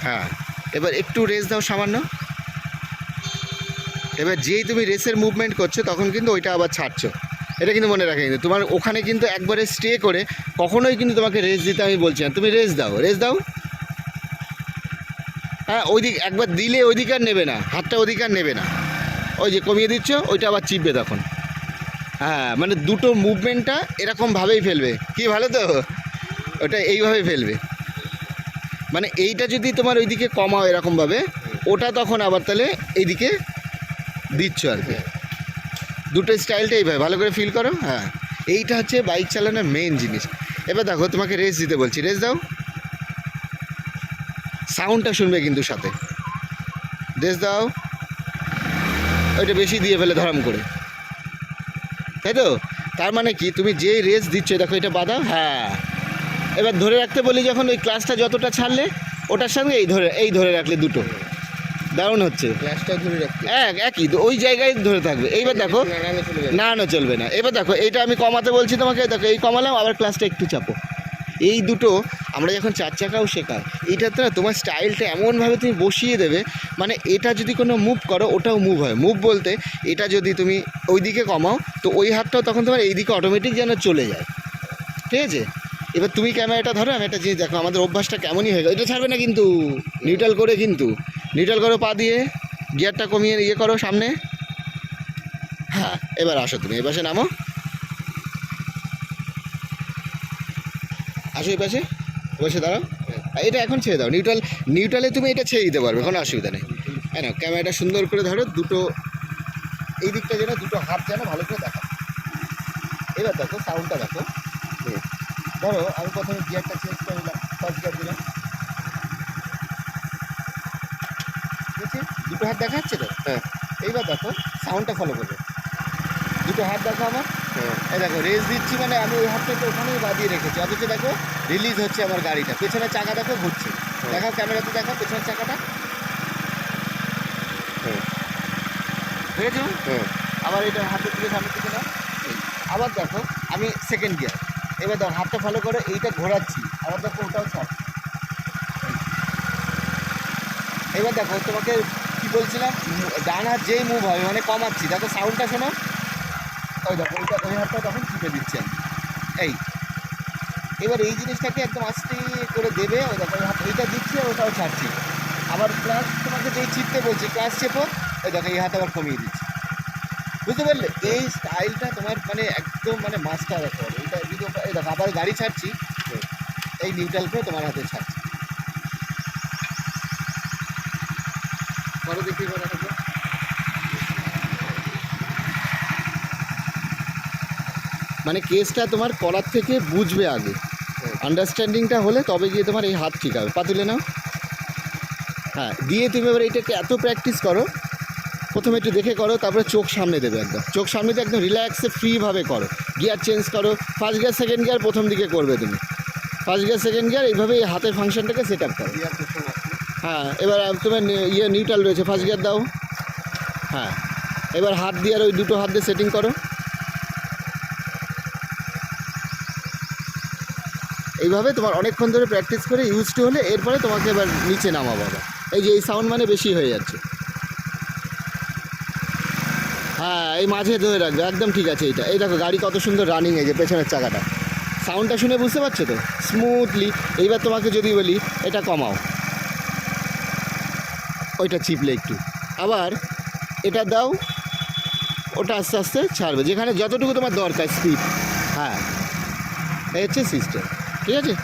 হ্যাঁ, এবার একটু রেস দাও সামান্য। এবার যেই তুমি রেসের মুভমেন্ট করছো তখন কিন্তু ওইটা আবার ছাড়ছো, এটা কিন্তু মনে রাখে। কিন্তু তোমার ওখানে কিন্তু একবারে স্টে করে কখনোই কিন্তু তোমাকে রেস দিতে আমি বলছি না। তুমি রেস দাও, রেস দাও। হ্যাঁ, ওই দিক একবার দিলে ওই দিক আর নেবে না, হাতটা ওদিক আর নেবে না। ওই যে কমিয়ে দিচ্ছ, ওইটা আবার চিপবে তখন। হ্যাঁ, মানে দুটো মুভমেন্টটা এরকমভাবেই ফেলবে। কি ভালো তো, ওটা এইভাবেই ফেলবে। মানে এইটা যদি তোমার ওইদিকে কমাও এরকমভাবে, ওটা তখন আবার তাহলে এইদিকে দিচ্ছ আর কি। দুটো স্টাইলটা এইভাবে ভালো করে ফিল করো। হ্যাঁ, এইটা হচ্ছে বাইক চালানোর মেইন জিনিস। এবার দেখো তোমাকে রেস দিতে বলছি, রেস দাও। সাউন্ডটা শুনবে কিন্তু সাথে। রেস দাও। ওইটা বেশি দিয়ে ফেলে ধরাম করে, তাই তো? তার মানে কি, তুমি যেই রেস দিচ্ছ, দেখো এটা বাঁধাও। হ্যাঁ, এবার ধরে রাখতে বলি যখন, ওই ক্লাসটা যতটা ছাড়লে ওটার সঙ্গে এই ধরে রাখলে দুটো দারুণ হচ্ছে। ক্লাসটা ধরে রাখতে একই তো, ওই জায়গায় ধরে থাকবে। এইবার দেখো, না চলবে না। এবার দেখো এইটা আমি কমাতে বলছি তোমাকে, দেখো এই কমালাম, আবার ক্লাসটা একটু চাপো। এই দুটো আমরা যখন চার চাকাও শেখাই, এইটাতে না তোমার স্টাইলটা এমনভাবে তুমি বসিয়ে দেবে, মানে এটা যদি কোনো মুভ করো ওটাও মুভ হয়। মুভ বলতে, এটা যদি তুমি ওই দিকে কমাও তো ওই হাতটাও তখন তোমার এই দিকে অটোমেটিক যেন চলে যায়। ঠিক আছে? এবার তুমি ক্যামেরাটা ধরো, আমি একটা জিনিস দেখো, আমাদের অভ্যাসটা কেমনই হয়ে গেল। এটা ছাড়বে না কিন্তু, নিউট্রাল করে, কিন্তু নিউট্রাল করো পা দিয়ে, গিয়ারটা কমিয়ে ইয়ে করো সামনে। হ্যাঁ, এবার আসো তুমি এই পাশে নামো, আসো এই পাশে, বসে দাঁড়াও। এটা এখন ছেড়ে দাও, নিউট্রালে তুমি এটা ছেড়ে দিতে পারবে, কোনো অসুবিধা নেই। হ্যাঁ না, ক্যামেরাটা সুন্দর করে ধরো, দুটো এই দিকটা যেন, দুটো হাত যেন ভালো করে দেখো। এবার দেখো সাউন্ডটা দেখো। ধরো আমি প্রথমে গিয়ারটা চেঞ্জ করে দিলাম, ফার্স্ট গিয়ার দিলাম, ঠিক আছে? দুটো হাত দেখা যাচ্ছে তো? হ্যাঁ। এইবার দেখো সাউন্ডটা ফলো করবে। দুটো হাত দেখো আমার। এই দেখো রেস দিচ্ছি, মানে আমি ওই হাতটাকে ওখানেই বাঁধিয়ে রেখেছি, অথচ দেখো রিলিজ হচ্ছে আমার গাড়িটা। পেছনের চাকা দেখো ঘুরছে, দেখাও ক্যামেরাতে, দেখো পেছনের চাকাটা। দেখেছো? আবার এটা হাতের দিকে সামনের দিকে নাও। আবার দেখো আমি সেকেন্ড গিয়ার, এবার দেখো হাতটা ফলো করে এইটা ঘোরাচ্ছি, আবার দেখো ওটাও ছাড়। এবার দেখো তোমাকে কি বলছিলাম, ডান হাত যেই মুভ হবে মানে কমাচ্ছি, দেখো সাউন্ডটা শোনো। ওই দেখো ওইটা, ওই হাতটা তখন চিপে দিচ্ছি আমি। এই এবার এই জিনিসটাকে একদম আস্তে করে দেবে। ওই দেখো ওই হাত, এইটা দিচ্ছি, ওটাও ছাড়ছি। আবার ক্লাস তোমাকে যেই চিপতে বলছি, ক্লাস চেপো। ওই দেখো এই হাত আবার কমিয়ে দিচ্ছি। বুঝতে পারলে? এই স্টাইলটা তোমার মানে একদম মানে মাস্টার রাখতে হবে। এইটা যদি এই দেখো আবার গাড়ি ছাড়ছি, এই নিউট্রাল করে তোমার হাতে ছাড়ছি। করো দেখি করাটাকে। মানে কেসটা তোমার করার থেকে বুঝবে আগে, আন্ডারস্ট্যান্ডিংটা হলে তবে গিয়ে তোমার এই হাত ঠিক হবে। পা তুলে নাও। হ্যাঁ, দিয়ে তুমি এবার এইটাকে এত প্র্যাকটিস করো, প্রথমে একটু দেখে করো, তারপরে চোখ সামনে দেবে, একদম চোখ সামনে দিয়ে একদম রিল্যাক্সে ফ্রিভাবে করো। গিয়ার চেঞ্জ করো, ফার্স্ট গিয়ার সেকেন্ড গিয়ার প্রথম দিকে করবে তুমি, ফার্স্ট গিয়ার সেকেন্ড গিয়ার, এইভাবে এই হাতের ফাংশনটাকে সেট আপ করো। হ্যাঁ, এবার তোমার নিউট্রাল রয়েছে, ফার্স্ট গিয়ার দাও। হ্যাঁ, এবার হাত দিয়ে আর ওই দুটো হাত দিয়ে সেটিং করো। এইভাবে তোমার অনেকক্ষণ ধরে প্র্যাকটিস করে ইউজ টু হলে এরপরে তোমাকে এবার নিচে নামাবো আবার। এই যে এই সাউন্ড মানে বেশি হয়ে যাচ্ছে। হ্যাঁ, এই মাঝে ধরে রাখবে, একদম ঠিক আছে। এইটা এই দেখো গাড়ি কত সুন্দর রানিং, এই যে পেছনের চাকাটা, সাউন্ডটা শুনে বুঝতে পারছো তো স্মুথলি। এইবার তোমাকে যদি বলি এটা কমাও, ওইটা চিপলে একটু, আবার এটা দাও, ওটা আস্তে আস্তে ছাড়বে, যেখানে যতটুকু তোমার দরকার স্পিড। হ্যাঁ, এই হচ্ছে সিস্টেম। ঠিক আছে?